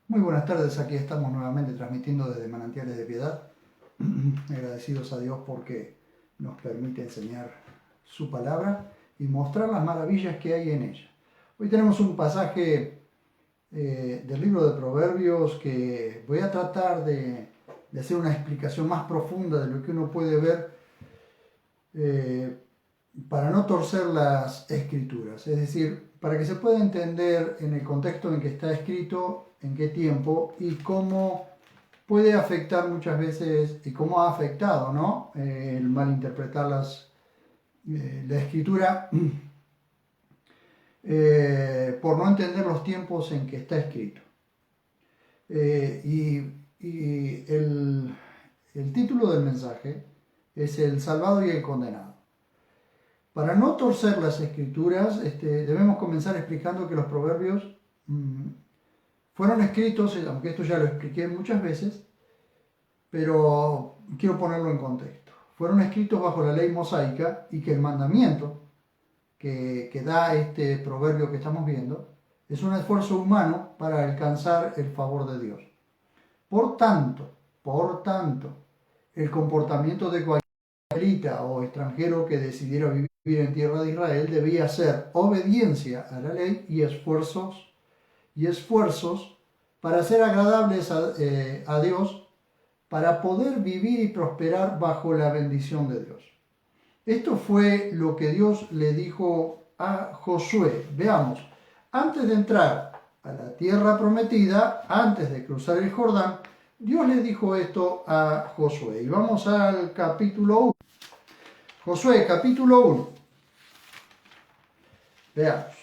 Muy buenas tardes, aquí estamos nuevamente transmitiendo desde Manantiales de Piedad, agradecidos a Dios porque nos permite enseñar su palabra y mostrar las maravillas que hay en ella. Hoy tenemos un pasaje del libro de Proverbios que voy a tratar de hacer una explicación más profunda de lo que uno puede ver eh, para no torcer las escrituras, es decir, para que se pueda entender en el contexto en que está escrito, en qué tiempo y cómo puede afectar muchas veces y cómo ha afectado, ¿no? El malinterpretar la escritura por no entender los tiempos en que está escrito. Y el título del mensaje es El salvado y el condenado. Para no torcer las escrituras, debemos comenzar explicando que los proverbios fueron escritos, aunque esto ya lo expliqué muchas veces, pero quiero ponerlo en contexto. Fueron escritos bajo la ley mosaica y que el mandamiento que da este proverbio que estamos viendo es un esfuerzo humano para alcanzar el favor de Dios. Por tanto, el comportamiento de cualquier israelita o extranjero que decidiera vivir en tierra de Israel debía ser obediencia a la ley y esfuerzos para ser agradables a Dios, para poder vivir y prosperar bajo la bendición de Dios. Esto fue lo que Dios le dijo a Josué. Veamos, antes de entrar a la tierra prometida, antes de cruzar el Jordán, Dios le dijo esto a Josué. Y vamos al capítulo 1. Josué, capítulo 1. Veamos.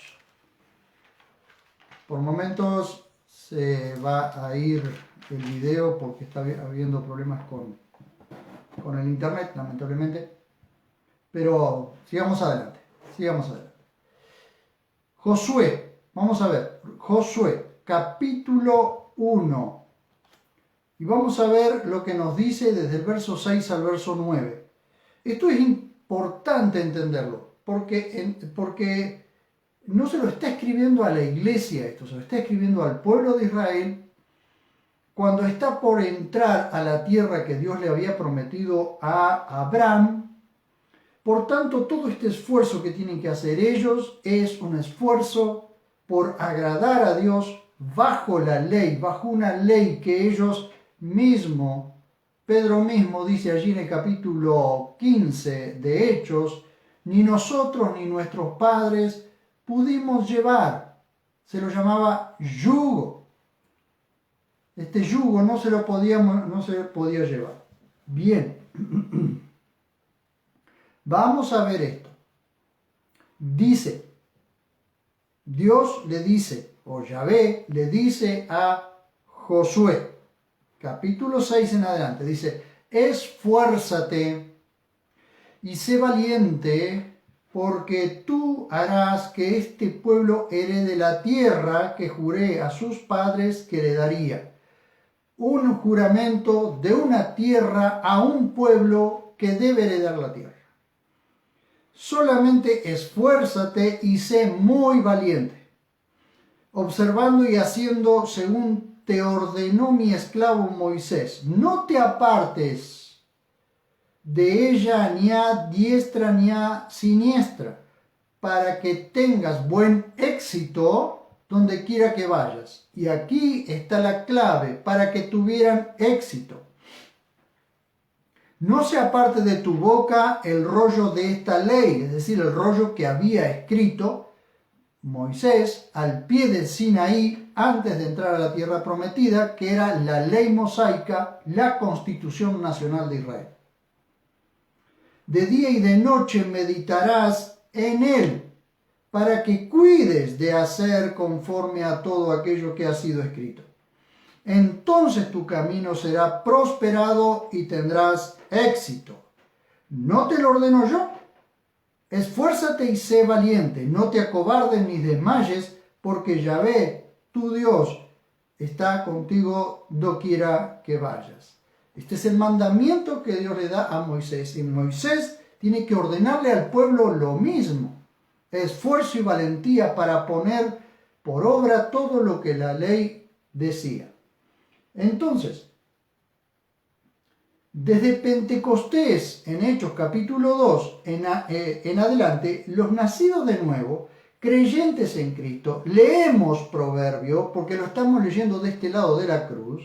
Por momentos se va a ir el video porque está habiendo problemas con el internet, lamentablemente. Pero sigamos adelante. Josué, vamos a ver. Josué, capítulo 1. Y vamos a ver lo que nos dice desde el verso 6 al verso 9. Esto es importante entenderlo, porque no se lo está escribiendo a la iglesia esto, se lo está escribiendo al pueblo de Israel cuando está por entrar a la tierra que Dios le había prometido a Abraham. Por tanto, todo este esfuerzo que tienen que hacer ellos es un esfuerzo por agradar a Dios bajo la ley, bajo una ley que ellos mismos, Pedro mismo dice allí en el capítulo 15 de Hechos, ni nosotros ni nuestros padres pudimos llevar. Se lo llamaba yugo. Este yugo no se podía llevar. Bien. Vamos a ver esto. Dice, Dios le dice, o Yahvé le dice a Josué, capítulo 6 en adelante, dice, esfuérzate y sé valiente, porque tú harás que este pueblo herede la tierra que juré a sus padres que le daría. Un juramento de una tierra a un pueblo que debe heredar la tierra. Solamente esfuérzate y sé muy valiente, observando y haciendo según te ordenó mi esclavo Moisés. No te apartes de ella ni a diestra ni a siniestra, para que tengas buen éxito donde quiera que vayas. Y aquí está la clave para que tuvieran éxito. No se aparte de tu boca el rollo de esta ley, es decir, el rollo que había escrito Moisés al pie del Sinaí antes de entrar a la tierra prometida, que era la ley mosaica, la constitución nacional de Israel. De día y de noche meditarás en él, para que cuides de hacer conforme a todo aquello que ha sido escrito. Entonces tu camino será prosperado y tendrás éxito. ¿No te lo ordeno yo? Esfuérzate y sé valiente, no te acobardes ni desmayes, porque Yahvé, tu Dios, está contigo doquiera que vayas. Este es el mandamiento que Dios le da a Moisés, y Moisés tiene que ordenarle al pueblo lo mismo. Esfuerzo y valentía para poner por obra todo lo que la ley decía. Entonces, desde Pentecostés, en Hechos capítulo 2 en adelante, los nacidos de nuevo, creyentes en Cristo, leemos Proverbios, porque lo estamos leyendo de este lado de la cruz,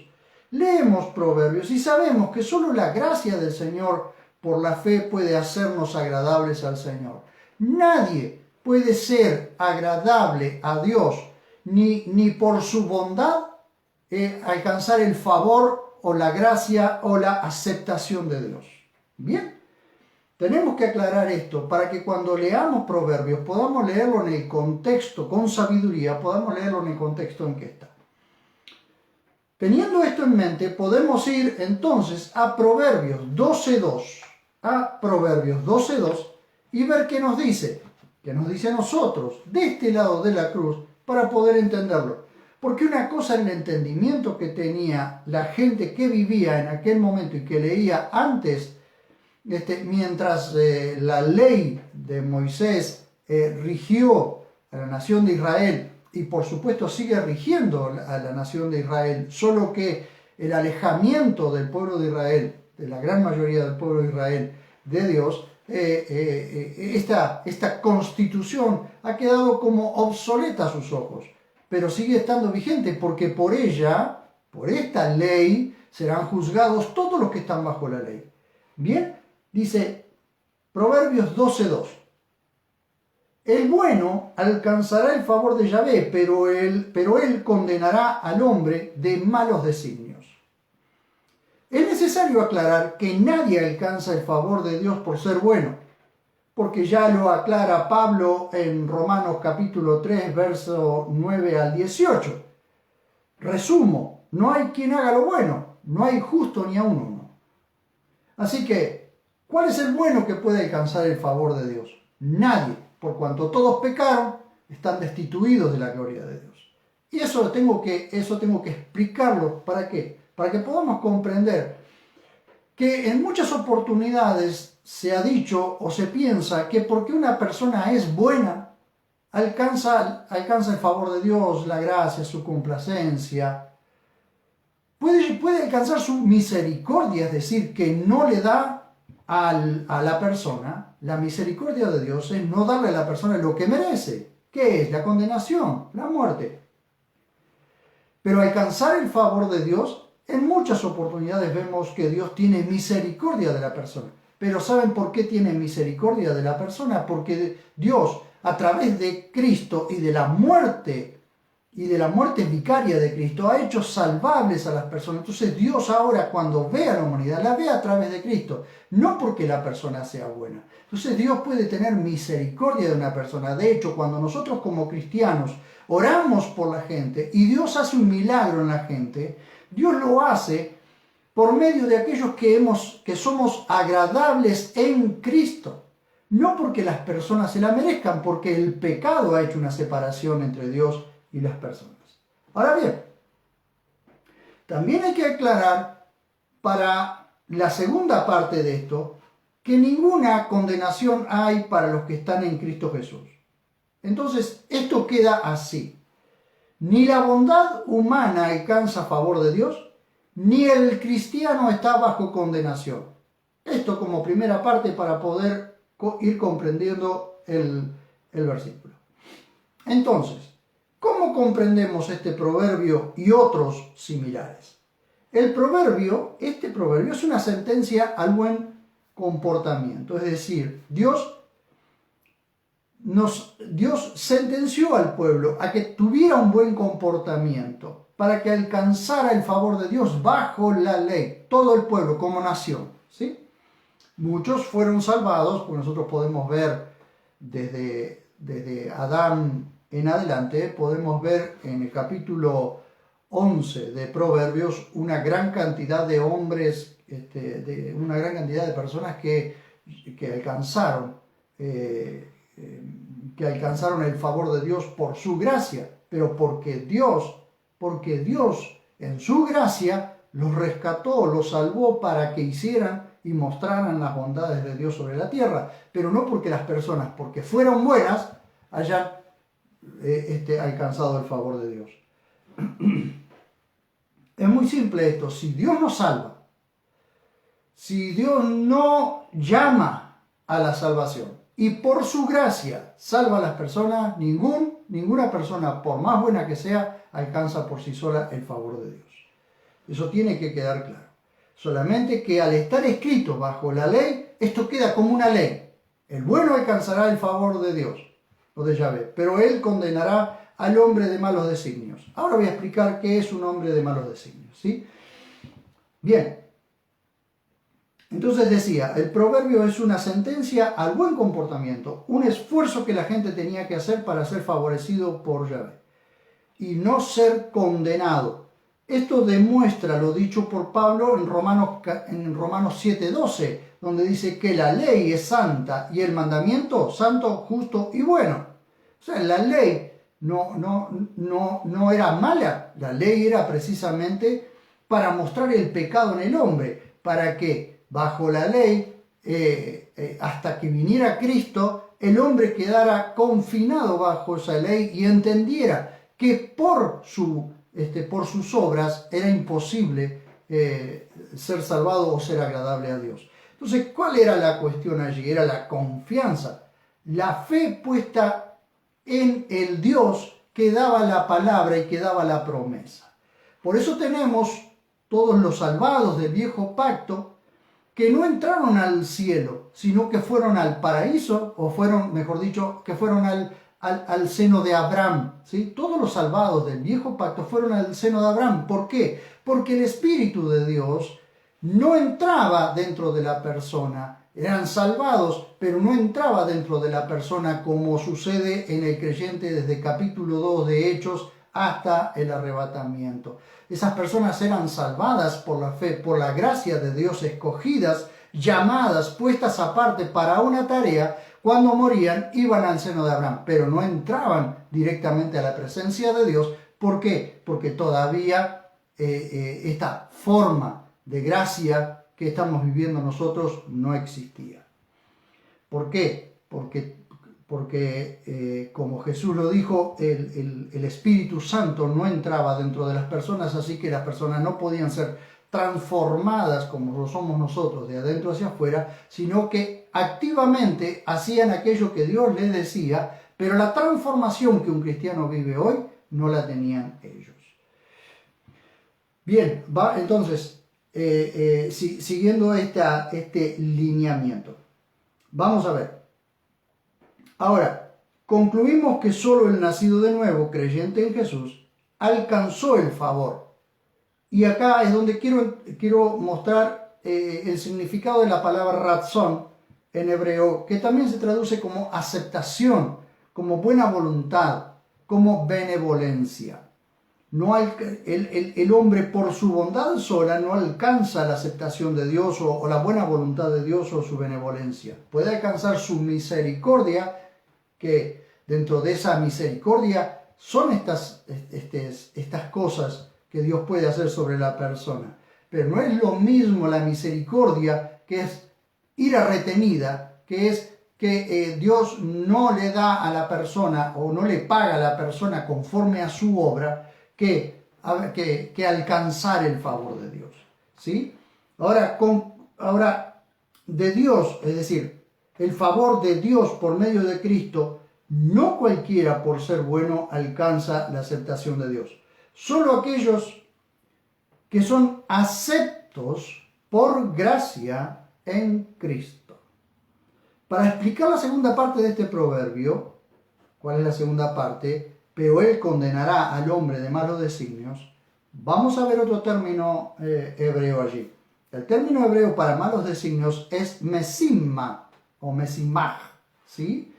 leemos Proverbios y sabemos que solo la gracia del Señor por la fe puede hacernos agradables al Señor. Nadie puede ser agradable a Dios ni por su bondad alcanzar el favor o la gracia o la aceptación de Dios. Bien, tenemos que aclarar esto para que cuando leamos Proverbios podamos leerlo en el contexto, con sabiduría, podamos leerlo en el contexto en que está. Teniendo esto en mente, podemos ir entonces a Proverbios 12.2, y ver qué nos dice a nosotros de este lado de la cruz para poder entenderlo. Porque una cosa era el entendimiento que tenía la gente que vivía en aquel momento y que leía antes, mientras la ley de Moisés rigió a la nación de Israel y por supuesto sigue rigiendo a la nación de Israel, solo que el alejamiento del pueblo de Israel, de la gran mayoría del pueblo de Israel, de Dios, esta constitución ha quedado como obsoleta a sus ojos, pero sigue estando vigente porque por ella, por esta ley, serán juzgados todos los que están bajo la ley. Bien, dice Proverbios 12.2. El bueno alcanzará el favor de Yahvé, pero él condenará al hombre de malos designios. Es necesario aclarar que nadie alcanza el favor de Dios por ser bueno, porque ya lo aclara Pablo en Romanos capítulo 3, verso 9 al 18. Resumo, no hay quien haga lo bueno, no hay justo ni aun uno. Así que, ¿cuál es el bueno que puede alcanzar el favor de Dios? Nadie, por cuanto todos pecaron, están destituidos de la gloria de Dios. Y eso tengo que explicarlo, ¿para qué? Para que podamos comprender que en muchas oportunidades se ha dicho o se piensa que porque una persona es buena, alcanza el favor de Dios, la gracia, su complacencia. Puede alcanzar su misericordia, es decir, que no le da a la persona. La misericordia de Dios es no darle a la persona lo que merece. ¿Qué es? La condenación, la muerte. Pero alcanzar el favor de Dios, en muchas oportunidades vemos que Dios tiene misericordia de la persona. Pero ¿saben por qué tiene misericordia de la persona? Porque Dios, a través de Cristo y de la muerte vicaria de Cristo, ha hecho salvables a las personas. Entonces Dios ahora, cuando ve a la humanidad, la ve a través de Cristo, no porque la persona sea buena. Entonces Dios puede tener misericordia de una persona. De hecho, cuando nosotros como cristianos oramos por la gente y Dios hace un milagro en la gente, Dios lo hace por medio de aquellos que somos agradables en Cristo. No porque las personas se la merezcan, porque el pecado ha hecho una separación entre Dios y las personas. Ahora bien, también hay que aclarar para la segunda parte de esto, que ninguna condenación hay para los que están en Cristo Jesús. Entonces, esto queda así. Ni la bondad humana alcanza favor de Dios, ni el cristiano está bajo condenación. Esto como primera parte para poder ir comprendiendo el versículo. Entonces, ¿cómo comprendemos este proverbio y otros similares? Este proverbio es una sentencia al buen comportamiento. Es decir, Dios sentenció al pueblo a que tuviera un buen comportamiento para que alcanzara el favor de Dios bajo la ley, todo el pueblo como nación, ¿sí? Muchos fueron salvados, porque nosotros podemos ver desde Adán en adelante, podemos ver en el capítulo 11 de Proverbios una gran cantidad de hombres, una gran cantidad de personas que alcanzaron el favor de Dios por su gracia, pero porque Dios en su gracia los rescató, los salvó para que hicieran y mostraran las bondades de Dios sobre la tierra, pero no porque las personas, porque fueron buenas, hayan alcanzado el favor de Dios. En muy simple esto. Si Dios no salva, si Dios no llama a la salvación y por su gracia salva a las personas, ninguna persona, por más buena que sea, alcanza por sí sola el favor de Dios. Eso tiene que quedar claro. Solamente que al estar escrito bajo la ley, esto queda como una ley. El bueno alcanzará el favor de Dios o de Yahvé, pero él condenará al hombre de malos designios. Ahora voy a explicar qué es un hombre de malos designios, ¿sí? Bien. Entonces decía, el proverbio es una sentencia al buen comportamiento, un esfuerzo que la gente tenía que hacer para ser favorecido por Yahvé y no ser condenado. Esto demuestra lo dicho por Pablo en Romanos 7:12, donde dice que la ley es santa y el mandamiento santo, justo y bueno. O sea, la ley no era mala, la ley era precisamente para mostrar el pecado en el hombre, para que bajo la ley, hasta que viniera Cristo, el hombre quedara confinado bajo esa ley y entendiera que por sus obras era imposible ser salvado o ser agradable a Dios. Entonces, ¿cuál era la cuestión allí? Era la confianza, la fe puesta en el Dios que daba la palabra y que daba la promesa. Por eso tenemos todos los salvados del viejo pacto que no entraron al cielo, sino que fueron al paraíso, o fueron, mejor dicho, que fueron al seno de Abraham, ¿sí? Todos los salvados del viejo pacto fueron al seno de Abraham. ¿Por qué? Porque el Espíritu de Dios no entraba dentro de la persona. Eran salvados, pero no entraba dentro de la persona como sucede en el creyente desde capítulo 2 de Hechos hasta el arrebatamiento. Esas personas eran salvadas por la fe, por la gracia de Dios, escogidas, llamadas, puestas aparte para una tarea. Cuando morían, iban al seno de Abraham, pero no entraban directamente a la presencia de Dios. ¿Por qué? Porque todavía esta forma de gracia que estamos viviendo nosotros no existía. ¿Por qué? Porque como Jesús lo dijo, el Espíritu Santo no entraba dentro de las personas, así que las personas no podían ser transformadas como lo somos nosotros de adentro hacia afuera, sino que activamente hacían aquello que Dios les decía, pero la transformación que un cristiano vive hoy no la tenían ellos. Bien, entonces, siguiendo este lineamiento, vamos a ver. Ahora, concluimos que solo el nacido de nuevo, creyente en Jesús, alcanzó el favor. Y acá es donde quiero mostrar el significado de la palabra ratzón en hebreo, que también se traduce como aceptación, como buena voluntad, como benevolencia. El hombre por su bondad sola no alcanza la aceptación de Dios o la buena voluntad de Dios o su benevolencia. Puede alcanzar su misericordia, que dentro de esa misericordia son estas cosas que Dios puede hacer sobre la persona. Pero no es lo mismo la misericordia, que es ira retenida, que es que Dios no le da a la persona o no le paga a la persona conforme a su obra, que alcanzar el favor de Dios, ¿sí? Ahora, de Dios, es decir, el favor de Dios por medio de Cristo, no cualquiera por ser bueno alcanza la aceptación de Dios. Solo aquellos que son aceptos por gracia en Cristo. Para explicar la segunda parte de este proverbio, ¿cuál es la segunda parte? Pero él condenará al hombre de malos designios. Vamos a ver otro término hebreo allí. El término hebreo para malos designios es mesimma o mesimaj, ¿sí?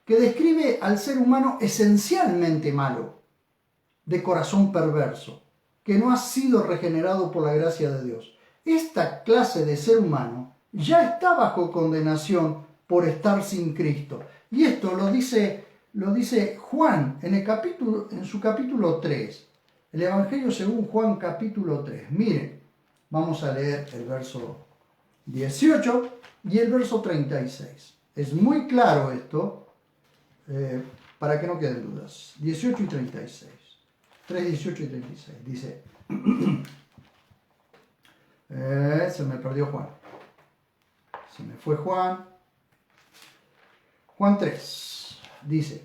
Que describe al ser humano esencialmente malo, de corazón perverso, que no ha sido regenerado por la gracia de Dios. Esta clase de ser humano ya está bajo condenación por estar sin Cristo. Y esto lo dice Juan en su capítulo 3. El Evangelio según Juan capítulo 3. Miren, vamos a leer el verso 18 y el verso 36. Es muy claro esto, para que no queden dudas. 18 y 36. 3, 18 y 36. Dice, Se me perdió Juan. Se me fue Juan. Juan 3, dice.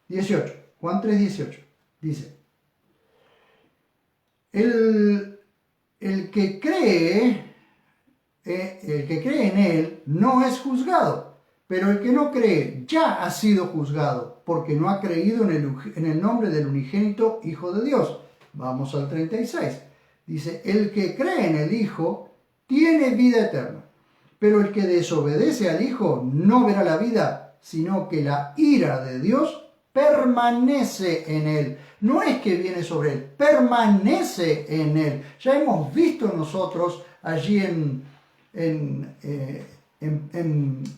18. Juan 3, 18. Dice. El que cree en él no es juzgado, pero el que no cree ya ha sido juzgado, porque no ha creído en el nombre del unigénito Hijo de Dios. Vamos al 36. Dice, el que cree en el Hijo tiene vida eterna, pero el que desobedece al Hijo no verá la vida, sino que la ira de Dios permanece en él. No es que viene sobre él, permanece en él. Ya hemos visto nosotros allí en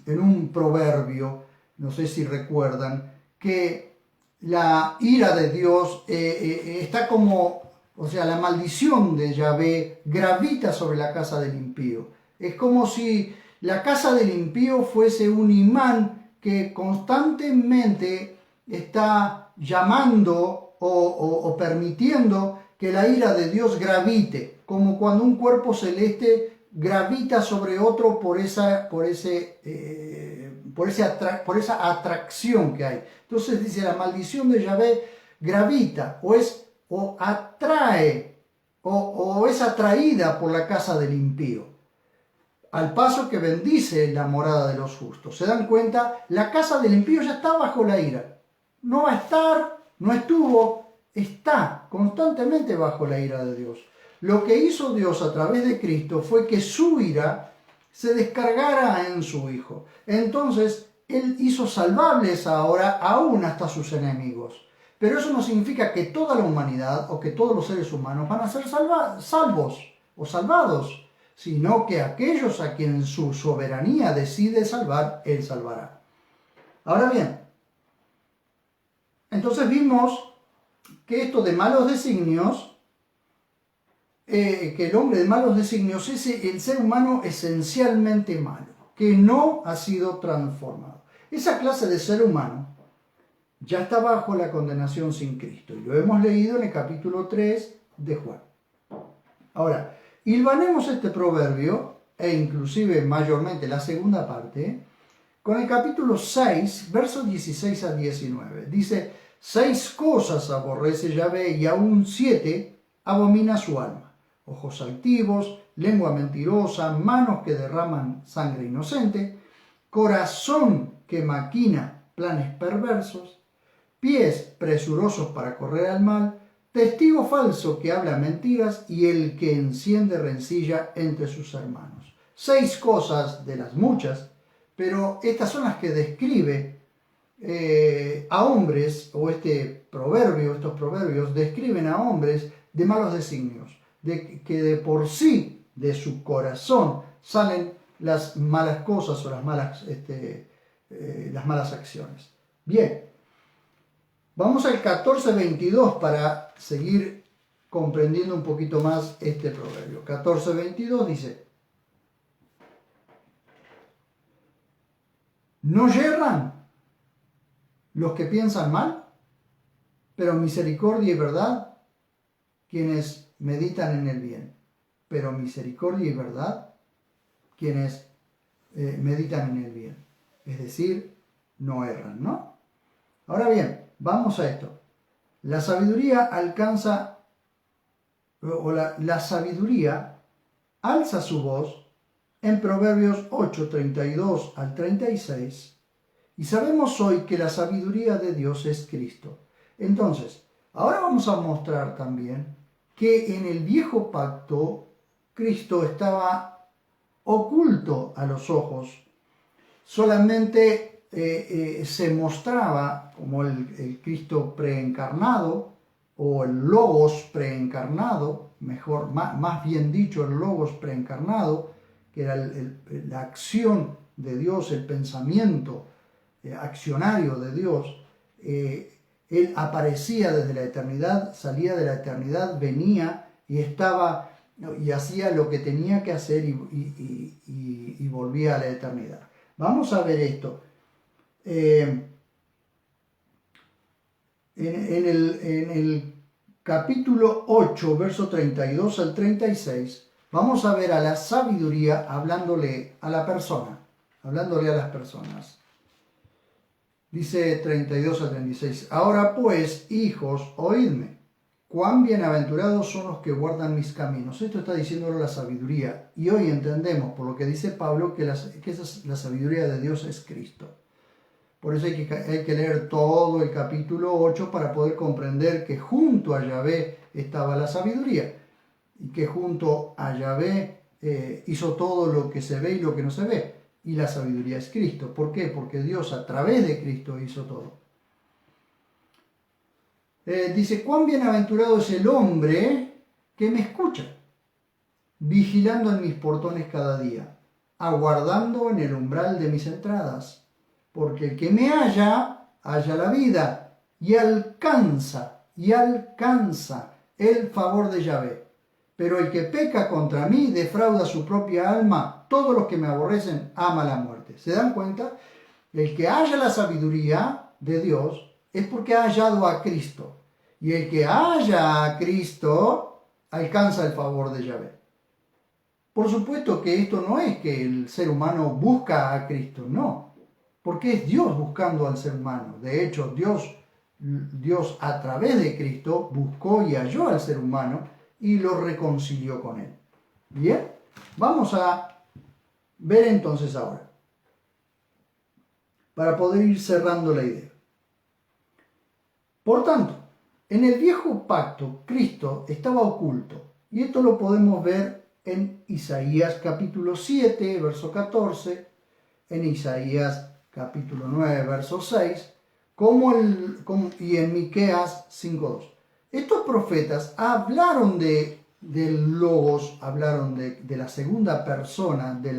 un proverbio, no sé si recuerdan, que la ira de Dios está como, o sea, la maldición de Yahvé gravita sobre la casa del impío. Es como si la casa del impío fuese un imán que constantemente está llamando o permitiendo que la ira de Dios gravite, como cuando un cuerpo celeste gravita sobre otro por esa atracción que hay. Entonces dice, la maldición de Yahvé gravita o atrae o es atraída por la casa del impío, al paso que bendice la morada de los justos. ¿Se dan cuenta? La casa del impío ya está bajo la ira. No va a estar, no estuvo, está constantemente bajo la ira de Dios. Lo que hizo Dios a través de Cristo fue que su ira se descargara en su Hijo. Entonces, Él hizo salvables ahora aún hasta sus enemigos. Pero eso no significa que toda la humanidad o que todos los seres humanos van a ser salvos o salvados, sino que aquellos a quienes su soberanía decide salvar, Él salvará. Ahora bien, entonces vimos que esto de malos designios, que el hombre de malos designios es el ser humano esencialmente malo, que no ha sido transformado. Esa clase de ser humano ya está bajo la condenación sin Cristo, y lo hemos leído en el capítulo 3 de Juan. Ahora, hilvanemos este proverbio, e inclusive mayormente la segunda parte, con el capítulo 6, versos 16 a 19. Dice, 6 cosas aborrece Yahvé y aún 7 abomina su alma. Ojos altivos, lengua mentirosa, manos que derraman sangre inocente, corazón que maquina planes perversos, pies presurosos para correr al mal, testigo falso que habla mentiras y el que enciende rencilla entre sus hermanos. 6 cosas de las muchas, pero estas son las que describe a hombres, o estos proverbios describen a hombres de malos designios, que de por sí de su corazón salen las malas cosas o las malas acciones. Bien, vamos al 14:22 para seguir comprendiendo un poquito más este proverbio. 14:22 dice, ¿no yerran los que piensan mal? Pero misericordia y verdad quienes meditan en el bien. Pero misericordia y verdad quienes meditan en el bien. Es decir, no erran, ¿no? Ahora bien, vamos a esto. La sabiduría alcanza, o la sabiduría alza su voz en Proverbios 8, 32 al 36, y sabemos hoy que la sabiduría de Dios es Cristo. Entonces, ahora vamos a mostrar también que en el viejo pacto Cristo estaba oculto a los ojos, solamente se mostraba como el Cristo preencarnado, o el Logos preencarnado, mejor, más bien dicho, el Logos preencarnado, que era la acción de Dios, el pensamiento accionario de Dios. Él aparecía desde la eternidad, salía de la eternidad, venía y estaba y hacía lo que tenía que hacer y volvía a la eternidad. Vamos a ver esto. En el capítulo 8, verso 32 al 36, vamos a ver a la sabiduría hablándole a la persona, hablándole a las personas. Dice 32 al 36, ahora pues, hijos, oídme, cuán bienaventurados son los que guardan mis caminos. Esto está diciéndolo la sabiduría. Y hoy entendemos, por lo que dice Pablo, que la sabiduría de Dios es Cristo. Por eso hay que leer todo el capítulo 8 para poder comprender que junto a Yahvé estaba la sabiduría. Y que junto a Yahvé hizo todo lo que se ve y lo que no se ve. Y la sabiduría es Cristo. ¿Por qué? Porque Dios a través de Cristo hizo todo. Dice, cuán bienaventurado es el hombre que me escucha, vigilando en mis portones cada día, aguardando en el umbral de mis entradas, porque el que me halla la vida y alcanza el favor de Yahvé. Pero el que peca contra mí defrauda su propia alma. Todos los que me aborrecen ama la muerte. ¿Se dan cuenta? El que halla la sabiduría de Dios es porque ha hallado a Cristo. Y el que halla a Cristo alcanza el favor de Yahvé. Por supuesto que esto no es que el ser humano busca a Cristo, no. Porque es Dios buscando al ser humano. De hecho, Dios a través de Cristo buscó y halló al ser humano y lo reconcilió con él. Bien, vamos a ver entonces ahora, para poder ir cerrando la idea. Por tanto, en el viejo pacto, Cristo estaba oculto, y esto lo podemos ver en Isaías capítulo 7, verso 14, en Isaías capítulo 9, verso 6, y en Miqueas 5:2. Estos profetas hablaron del Logos, hablaron de la segunda persona de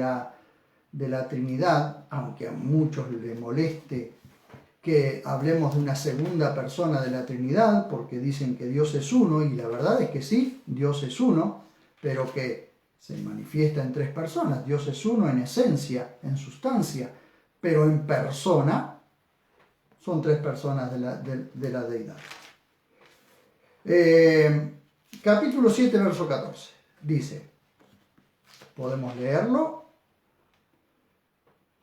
la Trinidad, aunque a muchos les moleste que hablemos de una segunda persona de la Trinidad, porque dicen que Dios es uno, y la verdad es que sí, Dios es uno, pero que se manifiesta en tres personas. Dios es uno en esencia, en sustancia, pero en persona son tres personas de la deidad. Capítulo 7, verso 14, dice, podemos leerlo,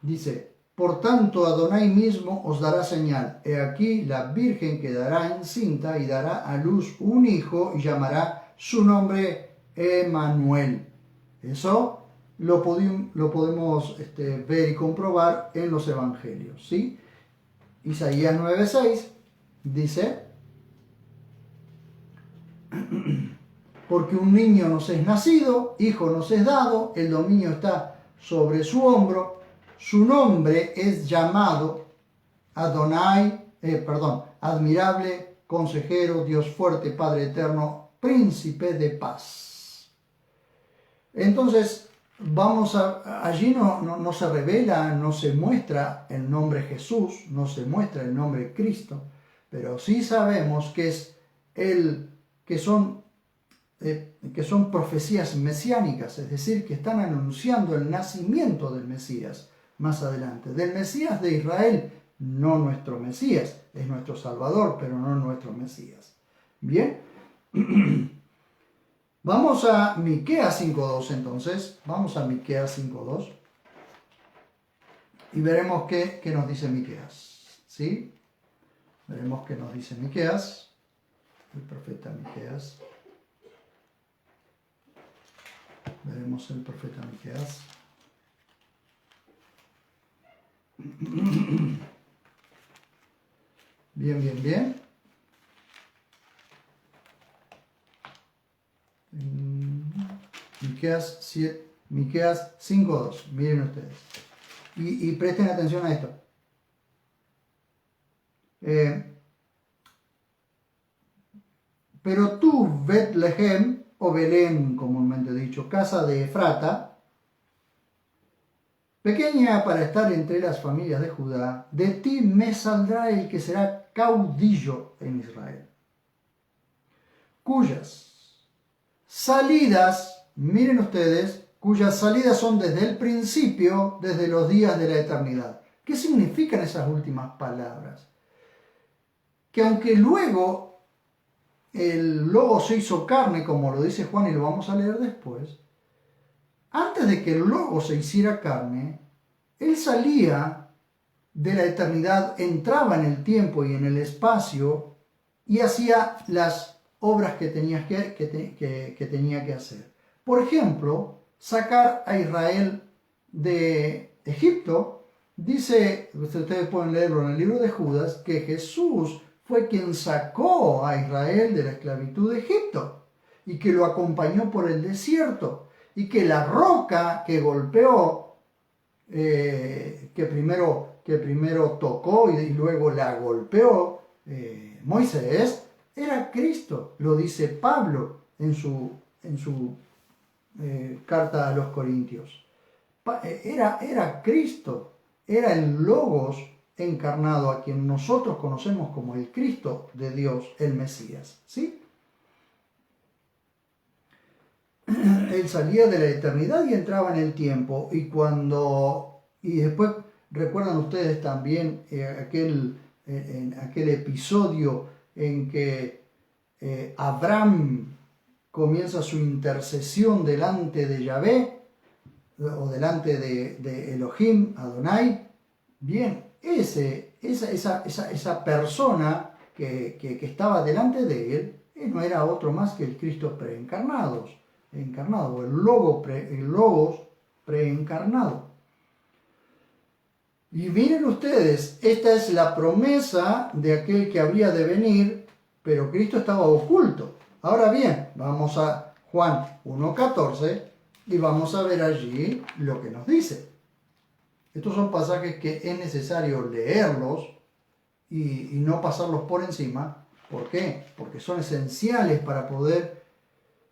dice, por tanto Adonai mismo os dará señal, he aquí la virgen quedará encinta y dará a luz un hijo y llamará su nombre Emmanuel. Eso lo podemos ver y comprobar en los evangelios, ¿sí? Isaías 9:6 dice, porque un niño nos es nacido, hijo nos es dado, el dominio está sobre su hombro, su nombre es llamado admirable, consejero, Dios fuerte, Padre eterno, príncipe de paz. Entonces, allí no se revela, no se muestra el nombre Jesús, no se muestra el nombre Cristo, pero sí sabemos que son profecías mesiánicas, es decir, que están anunciando el nacimiento del Mesías más adelante, del Mesías de Israel, no nuestro Mesías, es nuestro Salvador, pero no nuestro Mesías. Bien, vamos a Miqueas 5:2 entonces, vamos a Miqueas 5:2 y veremos qué nos dice Miqueas, ¿sí? Veremos qué nos dice Miqueas, el profeta Miqueas. Veremos el profeta Miqueas. Bien. Miqueas 5:2. Miren ustedes. Y presten atención a esto. Pero tú, Betlehem, o Belén, comúnmente dicho, casa de Efrata, pequeña para estar entre las familias de Judá, de ti me saldrá el que será caudillo en Israel, cuyas salidas, miren ustedes, cuyas salidas son desde el principio, desde los días de la eternidad. ¿Qué significan esas últimas palabras? Que aunque luego el Logos se hizo carne, como lo dice Juan y lo vamos a leer después, antes de que el Logos se hiciera carne, Él salía de la eternidad, entraba en el tiempo y en el espacio y hacía las obras que tenía que hacer. Por ejemplo, sacar a Israel de Egipto. Dice, ustedes pueden leerlo en el libro de Judas, que Jesús fue quien sacó a Israel de la esclavitud de Egipto y que lo acompañó por el desierto y que la roca que golpeó, que primero tocó y luego la golpeó Moisés, era Cristo. Lo dice Pablo en su carta a los Corintios. Era Cristo. Era el Logos encarnado, a quien nosotros conocemos como el Cristo de Dios, el Mesías, ¿sí? Él salía de la eternidad y entraba en el tiempo, y después recuerdan ustedes también aquel episodio en que Abraham comienza su intercesión delante de Yahvé, o delante de Elohim, Adonai. Bien, esa persona que estaba delante de él no era otro más que el Cristo encarnado, el Logos preencarnado. Y miren ustedes, esta es la promesa de aquel que habría de venir, pero Cristo estaba oculto. Ahora bien, vamos a Juan 1:14 y vamos a ver allí lo que nos dice. Estos son pasajes que es necesario leerlos y no pasarlos por encima. ¿Por qué? Porque son esenciales para poder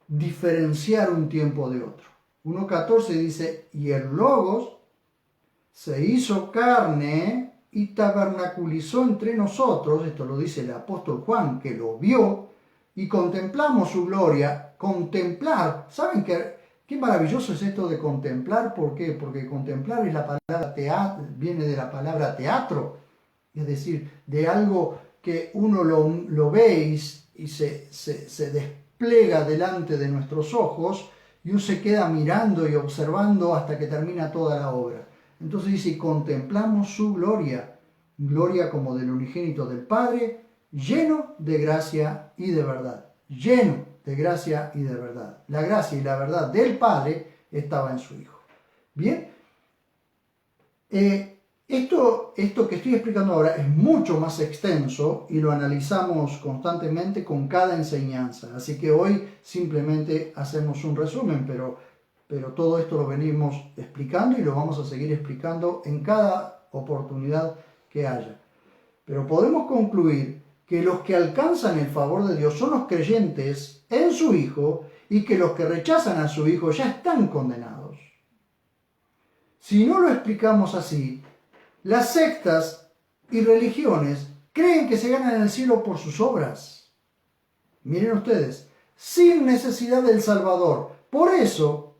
diferenciar un tiempo de otro. 1:14 dice, y el Logos se hizo carne y tabernaculizó entre nosotros. Esto lo dice el apóstol Juan, que lo vio, y contemplamos su gloria. Contemplar, ¿saben qué maravilloso es esto de contemplar? ¿Por qué? Porque contemplar es la palabra teatro, viene de la palabra teatro, es decir, de algo que uno lo ve y se despliega delante de nuestros ojos y uno se queda mirando y observando hasta que termina toda la obra. Entonces dice, y contemplamos su gloria, gloria como del unigénito del Padre, lleno de gracia y de verdad, lleno de gracia y de verdad. La gracia y la verdad del Padre estaba en su Hijo. Bien, esto que estoy explicando ahora es mucho más extenso y lo analizamos constantemente con cada enseñanza. Así que hoy simplemente hacemos un resumen, pero todo esto lo venimos explicando y lo vamos a seguir explicando en cada oportunidad que haya. Pero podemos concluir que los que alcanzan el favor de Dios son los creyentes en su Hijo y que los que rechazan a su Hijo ya están condenados. Si no lo explicamos así, las sectas y religiones creen que se ganan el cielo por sus obras. Miren ustedes, sin necesidad del Salvador. Por eso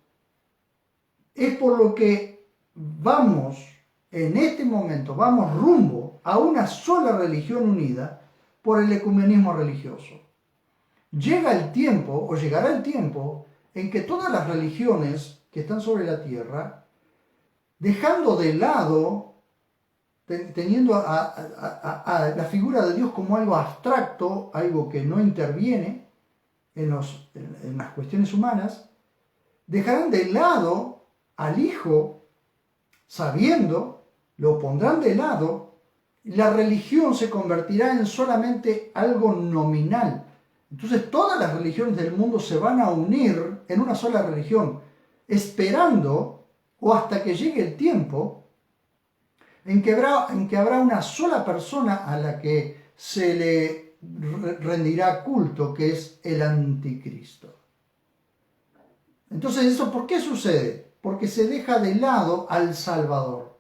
es por lo que en este momento vamos rumbo a una sola religión unida por el ecumenismo religioso. Llega el tiempo, o llegará el tiempo, en que todas las religiones que están sobre la tierra, dejando de lado, teniendo a la figura de Dios como algo abstracto, algo que no interviene en las cuestiones humanas, dejarán de lado al Hijo, sabiendo, lo pondrán de lado, la religión se convertirá en solamente algo nominal. Entonces todas las religiones del mundo se van a unir en una sola religión, esperando o hasta que llegue el tiempo en que habrá una sola persona a la que se le rendirá culto, que es el anticristo. Entonces, ¿eso por qué sucede? Porque se deja de lado al Salvador.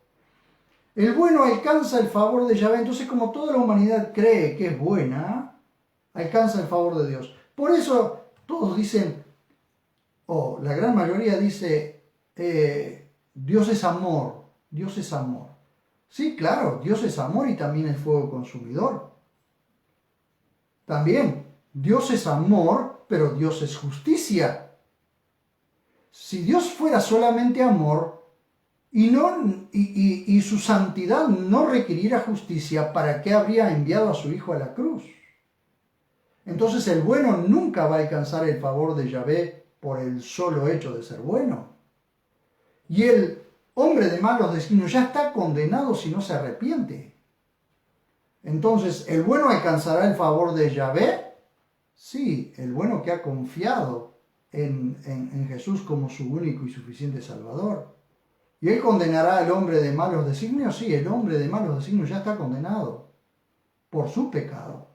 El bueno alcanza el favor de Yahvé. Entonces, como toda la humanidad cree que es buena, alcanza el favor de Dios. Por eso todos dicen, o la gran mayoría dice, Dios es amor, Dios es amor. Sí, claro, Dios es amor y también es fuego consumidor. También Dios es amor, pero Dios es justicia. Si Dios fuera solamente amor y su santidad no requiriera justicia, ¿para qué habría enviado a su Hijo a la cruz? Entonces el bueno nunca va a alcanzar el favor de Yahvé por el solo hecho de ser bueno. Y el hombre de malos designios ya está condenado si no se arrepiente. Entonces, ¿el bueno alcanzará el favor de Yahvé? Sí, el bueno que ha confiado en Jesús como su único y suficiente Salvador. ¿Y él condenará al hombre de malos designios? Sí, el hombre de malos designios ya está condenado por su pecado.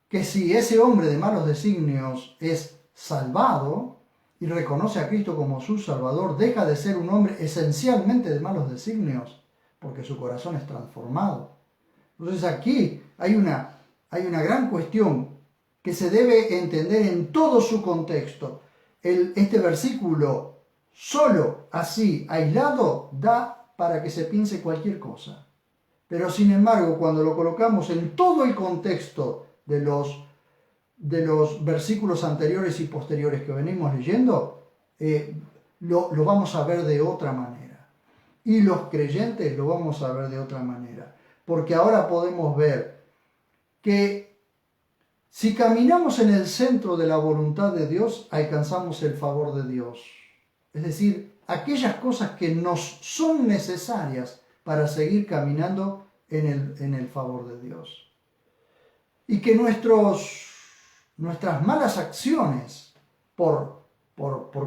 Que si ese hombre de malos designios es salvado y reconoce a Cristo como su Salvador, deja de ser un hombre esencialmente de malos designios, porque su corazón es transformado. Entonces aquí hay una gran cuestión que se debe entender en todo su contexto. Este versículo solo así, aislado, da para que se piense cualquier cosa. Pero sin embargo, cuando lo colocamos en todo el contexto de los versículos anteriores y posteriores que venimos leyendo, lo vamos a ver de otra manera. Y los creyentes lo vamos a ver de otra manera. Porque ahora podemos ver que si caminamos en el centro de la voluntad de Dios, alcanzamos el favor de Dios. Es decir, aquellas cosas que nos son necesarias para seguir caminando en el favor de Dios. Y que nuestras malas acciones, por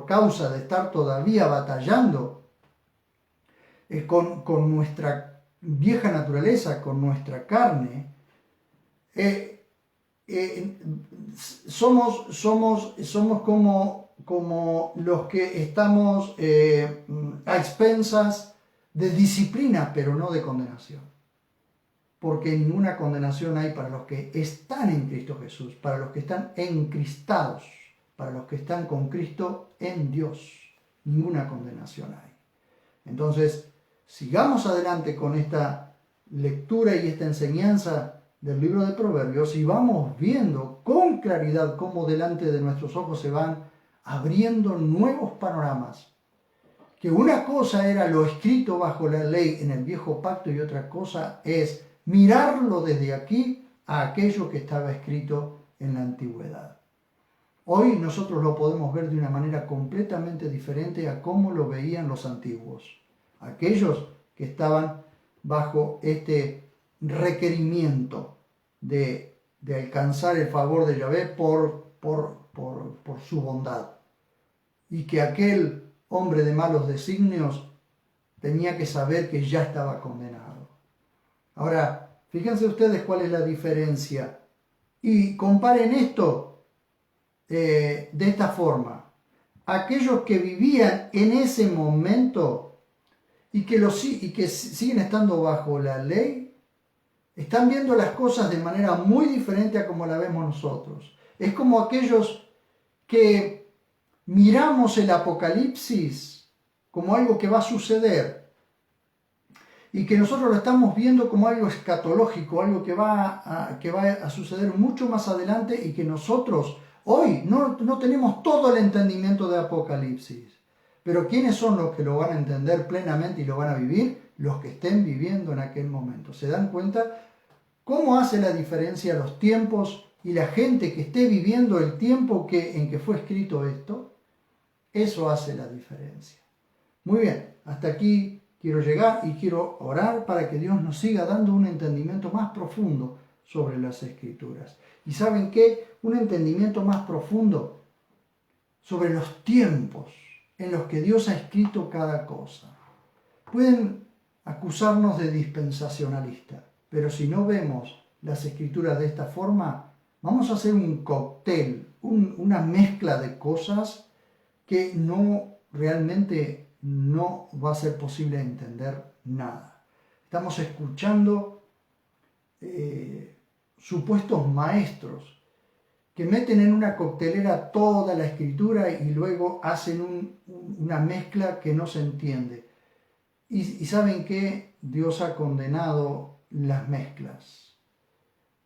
causa de estar todavía batallando con nuestra vieja naturaleza, con nuestra carne, somos como los que estamos a expensas de disciplina, pero no de condenación. Porque ninguna condenación hay para los que están en Cristo Jesús, para los que están encristados, para los que están con Cristo en Dios. Ninguna condenación hay. Entonces, sigamos adelante con esta lectura y esta enseñanza del libro de Proverbios y vamos viendo con claridad cómo delante de nuestros ojos se van abriendo nuevos panoramas. Que una cosa era lo escrito bajo la ley en el viejo pacto y otra cosa es mirarlo desde aquí a aquello que estaba escrito en la antigüedad. Hoy nosotros lo podemos ver de una manera completamente diferente a cómo lo veían los antiguos. Aquellos que estaban bajo este requerimiento de alcanzar el favor de Yahvé por su bondad. Y que aquel hombre de malos designios tenía que saber que ya estaba condenado. Ahora, fíjense ustedes cuál es la diferencia. Y comparen esto de esta forma. Aquellos que vivían en ese momento y que siguen estando bajo la ley, están viendo las cosas de manera muy diferente a como la vemos nosotros. Es como aquellos que miramos el Apocalipsis como algo que va a suceder y que nosotros lo estamos viendo como algo escatológico, algo que va a suceder mucho más adelante y que nosotros hoy no tenemos todo el entendimiento de Apocalipsis. Pero ¿quiénes son los que lo van a entender plenamente y lo van a vivir? Los que estén viviendo en aquel momento. ¿Se dan cuenta cómo hace la diferencia los tiempos y la gente que esté viviendo el tiempo en que fue escrito esto? Eso hace la diferencia. Muy bien, hasta aquí quiero llegar y quiero orar para que Dios nos siga dando un entendimiento más profundo sobre las Escrituras. ¿Y saben qué? Un entendimiento más profundo sobre los tiempos en los que Dios ha escrito cada cosa. Pueden acusarnos de dispensacionalista, pero si no vemos las Escrituras de esta forma, vamos a hacer un cóctel, una mezcla de cosas que realmente no va a ser posible entender nada. Estamos escuchando supuestos maestros que meten en una coctelera toda la Escritura y luego hacen una mezcla que no se entiende. Y ¿saben qué? Dios ha condenado las mezclas.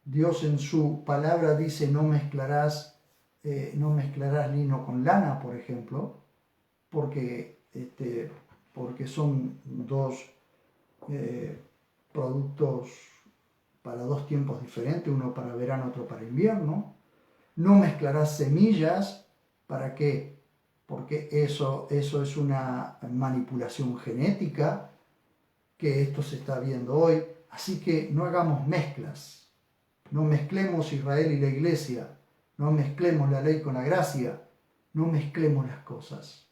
Dios en su palabra dice no mezclarás lino con lana, por ejemplo, porque son dos productos para dos tiempos diferentes, uno para verano, otro para invierno. No mezclarás semillas. ¿Para qué? Porque eso es una manipulación genética, que esto se está viendo hoy. Así que no hagamos mezclas. No mezclemos Israel y la iglesia. No mezclemos la ley con la gracia. No mezclemos las cosas.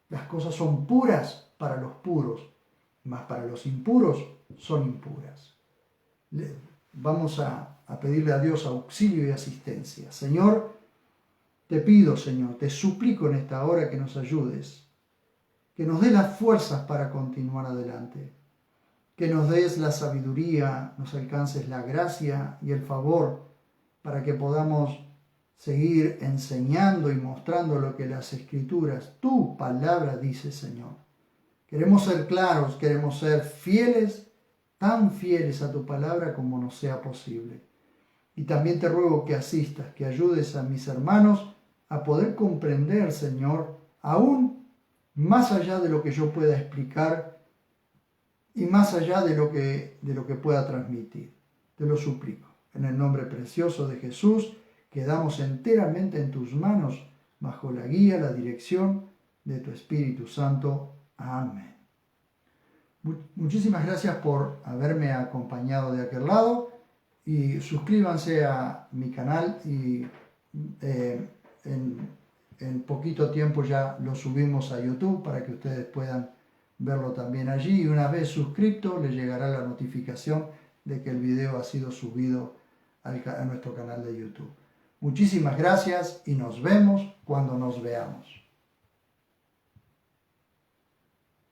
Las cosas son puras para los puros, mas para los impuros son impuras. Vamos a pedirle a Dios auxilio y asistencia. Señor, te pido, Señor, te suplico en esta hora que nos ayudes, que nos des las fuerzas para continuar adelante, que nos des la sabiduría, nos alcances la gracia y el favor para que podamos seguir enseñando y mostrando lo que las Escrituras, tu palabra dice, Señor. Queremos ser claros, queremos ser fieles, tan fieles a tu palabra como nos sea posible. Y también te ruego que asistas, que ayudes a mis hermanos a poder comprender, Señor, aún más allá de lo que yo pueda explicar y más allá de lo que pueda transmitir. Te lo suplico. En el nombre precioso de Jesús, quedamos enteramente en tus manos, bajo la guía, la dirección de tu Espíritu Santo. Amén. Muchísimas gracias por haberme acompañado de aquel lado y suscríbanse a mi canal y en poquito tiempo ya lo subimos a YouTube para que ustedes puedan verlo también allí, y una vez suscrito les llegará la notificación de que el video ha sido subido a nuestro canal de YouTube. Muchísimas gracias y nos vemos cuando nos veamos.